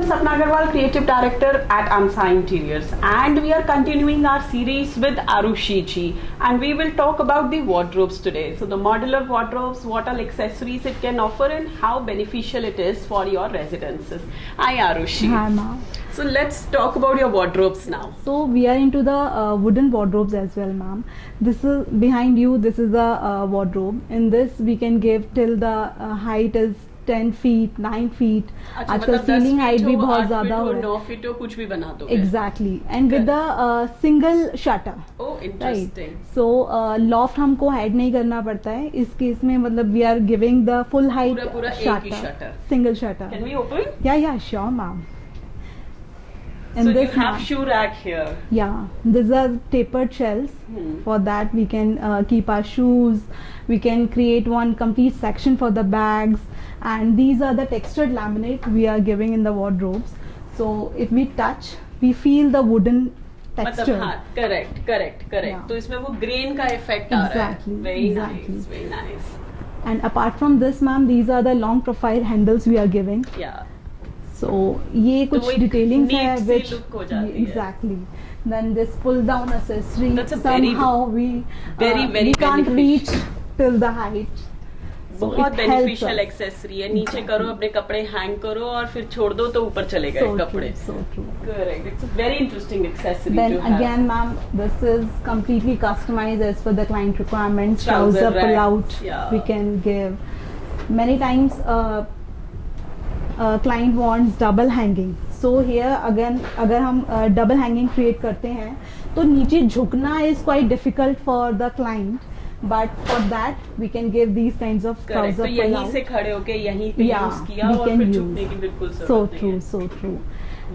Sapna Agarwal, Creative Director at Ansa Interiors, and we are continuing our series with Arushi ji, and we will talk about the wardrobes today. So the modular wardrobes, what all accessories it can offer, and how beneficial it is for your residences. Hi Arushi. Hi ma'am. So let's talk about your wardrobes now. So we are into the wooden wardrobes as well, ma'am. This is behind you. This is the wardrobe. In this we can give till the height is 10 feet, 9 feet. आजकल ceiling height भी बहुत ज्यादा हो रहा है. 9 feet हो कुछ भी बना दो. Exactly. And with the single shutter. Oh, interesting. Right. So loft हमको ऐड नहीं करना पड़ता है. इस केस में मतलब we are giving the full height पूरा एक ही shutter. Single shutter. Can we open? Yeah, sure, ma'am. So you have shoe rack here. Yeah, these are tapered shelves. For that we can keep our shoes. We can create one complete section for the bags, and these are the textured laminate we are giving in the wardrobes. So if we touch, we feel the wooden texture. Correct. Yeah. तो इसमें वो grain का effect आ रहा है. Very nice. And apart from this, ma'am, these are the long profile handles we are giving. Yeah. So ये कुछ detailings है which look हो जाती exactly. Then this pull down accessory. That's a somehow we very can't reach till the height. बहुत beneficial accessory है. नीचे करो, अपने कपड़े हैंग करो और फिर छोड़ दो तो ऊपर चले गए कपड़े. So true. Correct. It's a very interesting accessory. Then to have. again, ma'am, this is completely customized as per the client requirements. Trouser pull out. Yeah. We can give. Many times, client wants double hanging. So here again, अगर हम double hanging create करते हैं तो नीचे झुकना is quite difficult for the client. But for that we can give these kinds of trouser तो यहीं से खड़े होके यहीं पे यूज किया और फिर झुकने की बिल्कुल जरूरत नहीं है. So true.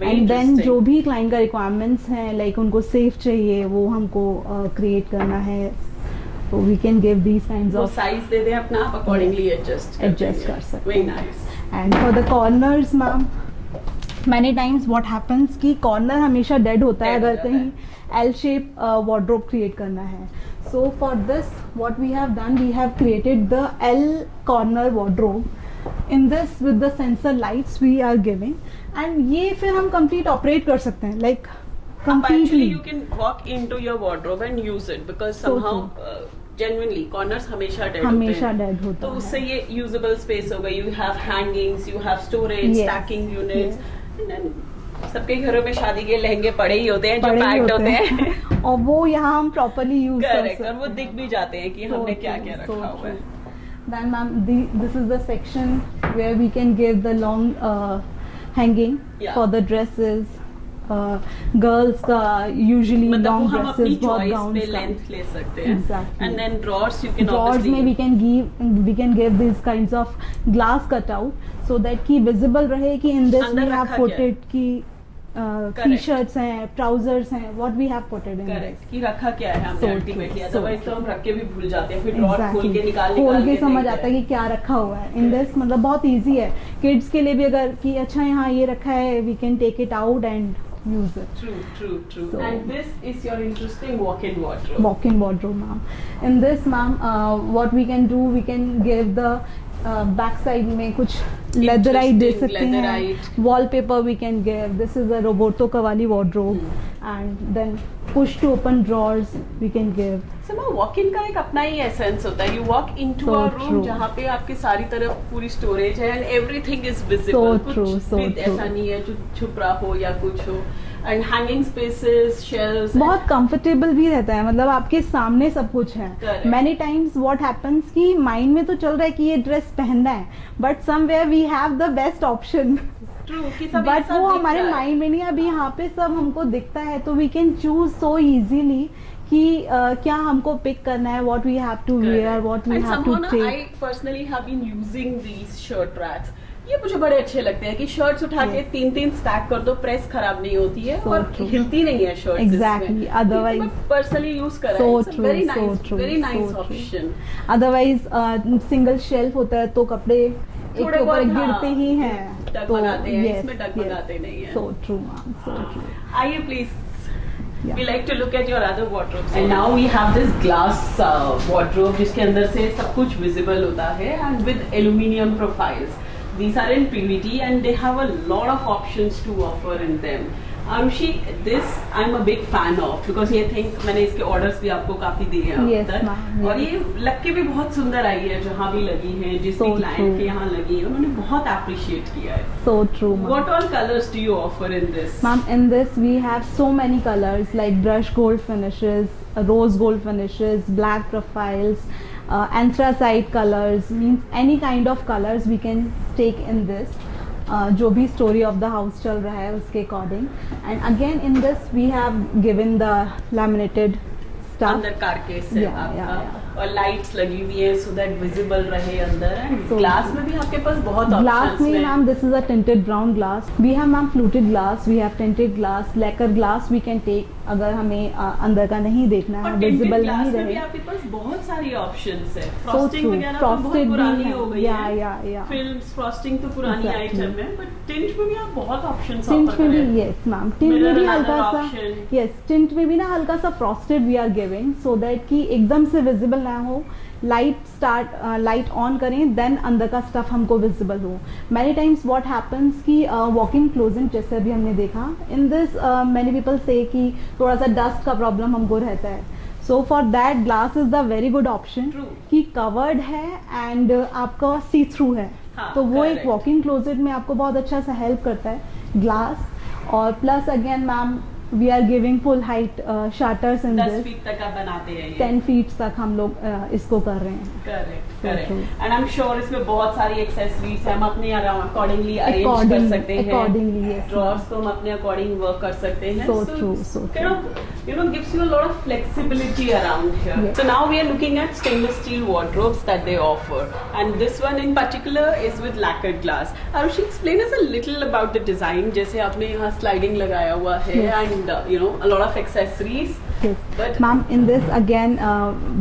And then जो भी client का requirements हैं, like उनको safe चाहिए, वो हमको create करना है. So we can give these kinds of size दे दे अपना, आप accordingly adjust कर सकते हैं. Very हैं. nice. And for the corners, ma'am, many times what happens कि corner हमेशा dead होता है अगर कहीं L shape wardrobe create करना है. So for this, what we have done, we have created the L corner wardrobe. In this, with the sensor lights we are giving, and ये फिर हम complete operate कर सकते हैं, like completely. Actually, you can walk into your wardrobe and use it because somehow. Genuinely, corners हमेशा dead होते हैं. तो उससे ये usable space होगा. You have hangings, you have storage, stacking units. And then सबके घरों में शादी के लहंगे पड़े ही होते हैं जो पैक्ड होते हैं और वो यहाँ हम properly use कर सकते हैं. और वो दिख भी जाते हैं कि हमने क्या क्या रखा हुआ है. Then ma'am, this is the section where we can give the long hanging for the dresses. Girls का यूजुअली लॉन्ग ड्रेसेस बहुत गाउन पे लेंथ ले सकते हैं. Exactly. And then drawers you can drawers में we can give these kinds of glass cutout so that कि visible रहे कि in this we have put it कि टी-शर्ट्स हैं, ट्राउजर्स हैं, what we have put it in. Correct. कि रखा क्या है हमने ultimately. Otherwise तो हम रख के भी भूल जाते हैं. फिर ड्रॉर खोल के समझ आता है कि क्या रखा हुआ है. In this मतलब बहुत easy है. किड्स के लिए भी अगर कि अच्छा यहाँ ये रखा है, we can take it out and use it. True. So, and this is your interesting walk-in wardrobe. Walk-in wardrobe, ma'am. In this, ma'am, what we can do, we can give the back side में कुछ leatherite दे सकते हैं. Wallpaper we can give. This is a Roberto Cavalli wardrobe. And then push to open drawers we can give. So now walk-in का एक अपना ही essence होता है. You walk into a room जहाँ पे आपकी सारी तरफ पूरी storage है and everything is visible. So true. ऐसा नहीं है जो छुप रहा हो या कुछ हो. And hanging spaces, shelves. बहुत comfortable भी रहता है. मतलब आपके सामने सब कुछ है. Many times what happens कि mind में तो चल रहा है कि ये dress पहनना है, but somewhere we have the best option. But वो हमारे माइंड में नहीं. अभी यहाँ पे सब हमको दिखता है तो we can choose so easily कि क्या हमको पिक करना है, what we have to wear, what we have to take. I personally have been using these shirt racks. ये मुझे बड़े अच्छे लगते हैं कि शर्ट्स उठा के 3-3 स्टैक कर दो, प्रेस खराब नहीं होती है और हिलती नहीं है shirts. Exactly. Otherwise personally use करा है. Very nice option. Otherwise single shelf होता है तो कपड़े एक के ऊपर गिरते ही हैं. डगमगाते हैं. इसमें डगमगाते नहीं है. So true, ma'am. So true. आइए please. We like to look at your other wardrobes. And now we have this glass wardrobe जिसके अंदर से सब कुछ visible होता है and with aluminium profiles. These are in PVT and they have a lot of options to offer in them. Arushi, this I'm a big fan of because ये think मैंने इसके orders भी आपको काफी दिए हैं अब Yes, तक ma'am, और yes. ये लग के भी बहुत सुंदर आई है जहाँ भी लगी है जिस भी So client true. के यहाँ लगी है उन्होंने बहुत appreciate किया है. So true, ma'am. What all colors do you offer in this? Ma'am, in this we have so many colors like brush gold finishes, rose gold finishes, black profiles, anthracite colors, means any kind of colors we can take in this. जो भी story of the house चल रहा है उसके according. And again in this we have given the laminated stuff. अंदर carcass है Yeah, आपका yeah. और लाइट्स लगी हुई है सो दैट विजिबल रहे अंदर. एंड So- ग्लास में भी आपके पास बहुत ग्लास ऑप्शंस में हैं. Ma'am this is a tinted brown glass. We have ma'am fluted glass, we have tinted glass, lacquer glass we can take अगर हमें अंदर का नहीं देखना है, और tinted विजिबल glass नहीं में भी रहे. आपके पास बहुत सारी ऑप्शंस है. So frosting true. वगैरह तो बहुत Frosted भी पुरानी है. हो गई Yeah, है. yeah, yeah. फिल्म्स फ्रॉस्टिंग तो पुरानी Exactly. आइटम है बट टिंट में भी आप बहुत ऑप्शंस टिंट ऑफर में कर भी रहे हैं. यस मैम, टिंट में Mirror भी another हल्का सा option. यस, टिंट में भी ना हल्का सा frosted we are giving so that कि एकदम से विजिबल ना हो. लाइट ऑन करें देन अंदर का स्टफ हमको विजिबल हो. मैनी टाइम्स व्हाट हैपेंस कि वॉक इन क्लोजेट जैसे अभी हमने देखा इन दिस मैनी पीपल से कि थोड़ा सा डस्ट का प्रॉब्लम हमको रहता है. So for that glass is the very good option True. कि कवर्ड है एंड आपका सी थ्रू है. हाँ, तो वो एक correct. वॉक इन क्लोजेट में आपको बहुत अच्छा सा हेल्प करता है ग्लास. और plus again ma'am we are giving full height shutters in 10 this. Feet तक आप बनाते हैं ये. 10 फीट तक हम लोग इसको कर रहे हैं. Correct So correct. true. And I am sure इसमें बहुत सारी एक्सेसरीज हम अपने अकॉर्डिंगली अरेंज कर According- सकते हैं. accordingly, yes, ड्रॉर्स को हम अपने अकॉर्डिंग वर्क कर सकते हैं. So true, so true. You know gives you a lot of flexibility around here. Yes. So now we are looking at stainless steel wardrobes that they offer, and this one in particular is with lacquered glass. Arushi, explain us a little about the design. जैसे आपने यहाँ sliding लगाया हुआ है Yes. and you know a lot of accessories. Yes. But ma'am in this again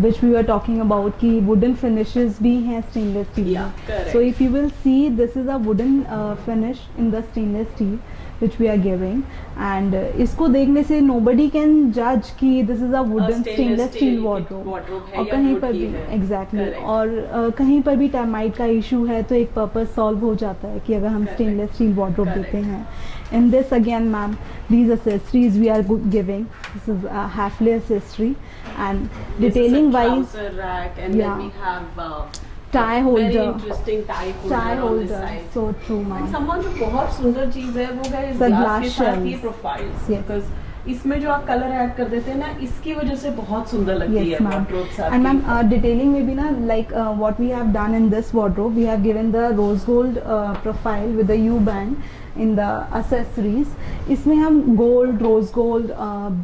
which we are talking about कि wooden finishes भी हैं stainless steel Yeah, में. correct. So if you will see this is a wooden finish in the stainless steel which we are giving and इसको देखने से nobody can judge कि this is a wooden stainless steel wardrobe. wardrobe है और या कहीं wood पर की भी है. Exactly Correct. और कहीं पर भी टर्माइट का इशू है तो एक पर्पस सॉल्व हो जाता है कि अगर हम Correct. Stainless steel wardrobe Correct. देते हैं. इन this again ma'am these accessories we are giving. This is a halfway accessory and This is a detailing wise trouser rack and Yeah. then we have tie very holder, interesting tie holder tie on this holder. side. So true And ma'am. someone जो बहुत सुंदर चीज है वो है इस The glass glass के साथ shells. ये प्रोफाइल्स. Yes. Because इसमें जो आप कलर ऐड कर देते हैं ना इसकी वजह से बहुत सुंदर लगती Yes, है ma'am. wardrobes And ma'am, आपकी. detailing में भी ना like what we have done in this wardrobe, we have given the rose gold profile with the U band in the accessories. इसमें हम gold, rose gold,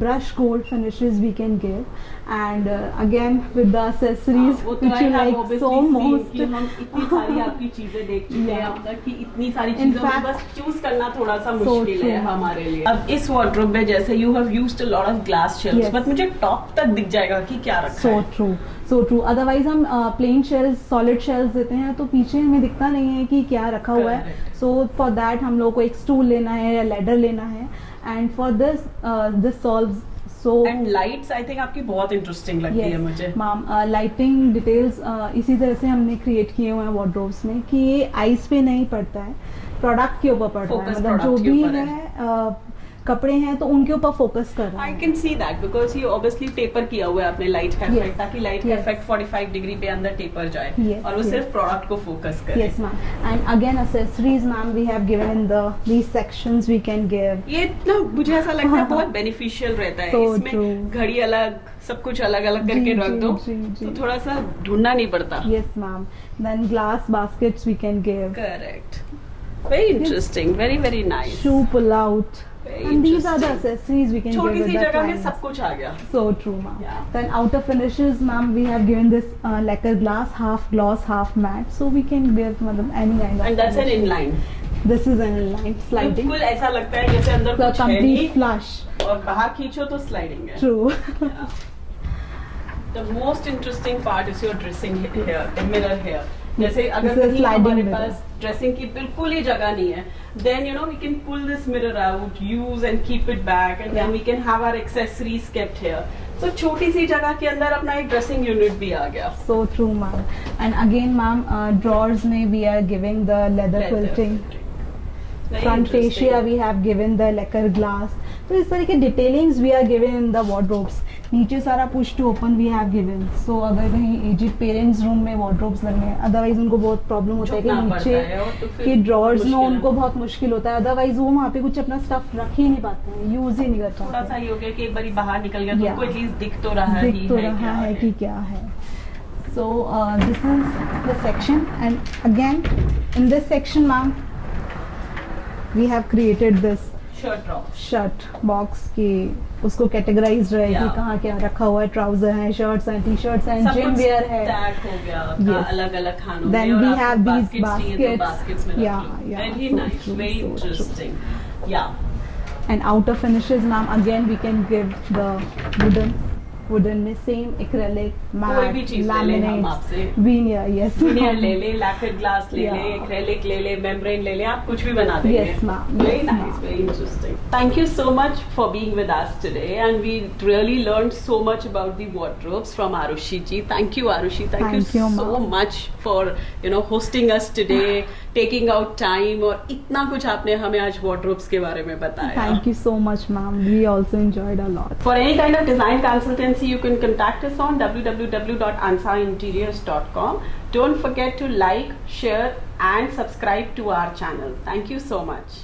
brush gold finishes we can give, and again with the accessories वो तो which you I have like obviously so seen most. कि हम इतनी सारी आपकी चीजें देख चुके हैं Yeah. अब तक कि इतनी सारी In चीजों में fact- बस चूज करना थोड़ा सा So मुश्किल है true. हमारे लिए. अब इस wardrobe में जैसे you have used a lot of glass shelves Yes. But मुझे टॉप तक दिख जाएगा कि क्या रखा So है. true, so true. अदरवाइज हम प्लेन शेल्स, सॉलिड शेल्स देते हैं तो पीछे हमें दिखता नहीं है कि क्या रखा हुआ है. Correct. सो फॉर दैट हम लोग को एक स्टूल लेना है या लेडर लेना है. And for this solves so and lights I think आपकी बहुत इंटरेस्टिंग लगती है मुझे. मैम लाइटिंग डिटेल्स इसी तरह से हमने क्रिएट किए हुए हैं वार्डरोब्स में कि ये आइस पे नहीं पड़ता है, प्रोडक्ट के ऊपर पड़ता है. Focus मतलब जो product के भी ऊपर है कपड़े हैं तो उनके ऊपर फोकस कर रहा आई है. कैन सी दैट बिकॉज ये ऑब्वियसली टेपर किया हुआ है अपने लाइट का Yes. इफेक्ट ताकि लाइट का Yes. इफेक्ट 45 डिग्री पे अंदर टेपर जाए Yes, और वो yes. सिर्फ प्रोडक्ट को फोकस करे. Yes, ma'am. And again, accessories, ma'am, we have given in these sections we can give. ये ना मुझे ऐसा लगता है बहुत बेनिफिशियल रहता है. So इसमें true. घड़ी अलग सब कुछ अलग अलग करके जी, रख जी, दो जी, जी. तो थोड़ा सा ढूंढना नहीं पड़ता. Yes, ma'am. Then glass baskets we can give. Correct. Very interesting. Very very nice. Shoe pull out. Very And these are the interesting. accessories we can छोटी give सी with the जगह में clients. सब कुछ आ गया. So true, ma'am. Yeah. Then outer finishes, ma'am, we have given this lacquer glass, half gloss, half matte. So we can give मतलब any kind of. And that's an finish. Inline. This is an inline sliding. बिल्कुल ऐसा लगता है जैसे अंदर The कुछ है complete नहीं flush. और बाहर खींचो तो स्लाइडिंग है. True. The most interesting part is your dressing here, the mirror here. जैसे अगर This is कहीं sliding हमारे mirror. पास ड्रेसिंग की बिल्कुल ही जगह नहीं है, then you know we can pull this mirror out, use and keep it back, and then Yeah. we can have our accessories kept here. So छोटी सी जगह के अंदर अपना एक ड्रेसिंग यूनिट भी आ गया. So true, ma'am. And again, ma'am, drawers में we are giving the leather quilting. Very Front interesting. fascia we have given the lacquer glass. तो इस तरह के detailings we are given in the wardrobes. नीचे सारा push to open we have given. So अगर कहीं aged parents room में wardrobes लगने हैं, अदरवाइज उनको बहुत प्रॉब्लम होता है कि झुकना पड़ता है और नीचे तो फिर के ड्रॉर्स में मुश्किल है. उनको बहुत मुश्किल होता है. अदरवाइज वो वहाँ पे कुछ अपना स्टफ रख ही नहीं पाते हैं, यूज ही नहीं कर थोड़ा सा पाते. ही हो गया कि एक बारी बाहर निकल गया तो Yeah. उनको एटलीस्ट दिख तो रहा ही दिख तो रहा क्या है कि क्या है. So this is the section, and again in this section, ma'am, we have created this shirt drop. Shirt box की उसको कैटेगराइज रहे कि Yeah. कहाँ क्या रखा हुआ है. ट्राउजर हैं, शर्ट्स हैं, टी शर्ट्स हैं, जिम वेयर है. टैग हो गया Yes. अलग अलग खानों Then में. और we आपको have these baskets चाहिए तो baskets. baskets में Yeah, रख लो. yeah, Very so nice, true, very so true. interesting. Yeah. And outer finishes, ma'am, again we can give the wooden में सेम एक्रेलिक, कोई भी मैट, चीज ले लें हम आपसे. Laminate, veneer. यस विनियर ले ले, लैक्रिक ग्लास ले ले, Yeah. एक्रेलिक ले ले, मेम्ब्रेन ले ले, आप कुछ भी बना देंगे. Yes, ma'am. Very Yes, nice, ma'am. very interesting. Thank you so much for being with us today, and we really learned so much about the wardrobes from Arushi ji. Thank you, Arushi. Thank you Thank you, so ma'am. much for hosting us today, taking out time, और इतना कुछ आपने हमें आज wardrobes के बारे में बताया. Thank you so much, ma'am. We also enjoyed a lot. For any kind of design consultancy, you can contact us on www.ansainteriors.com. Don't forget to like, share, and subscribe to our channel. Thank you so much.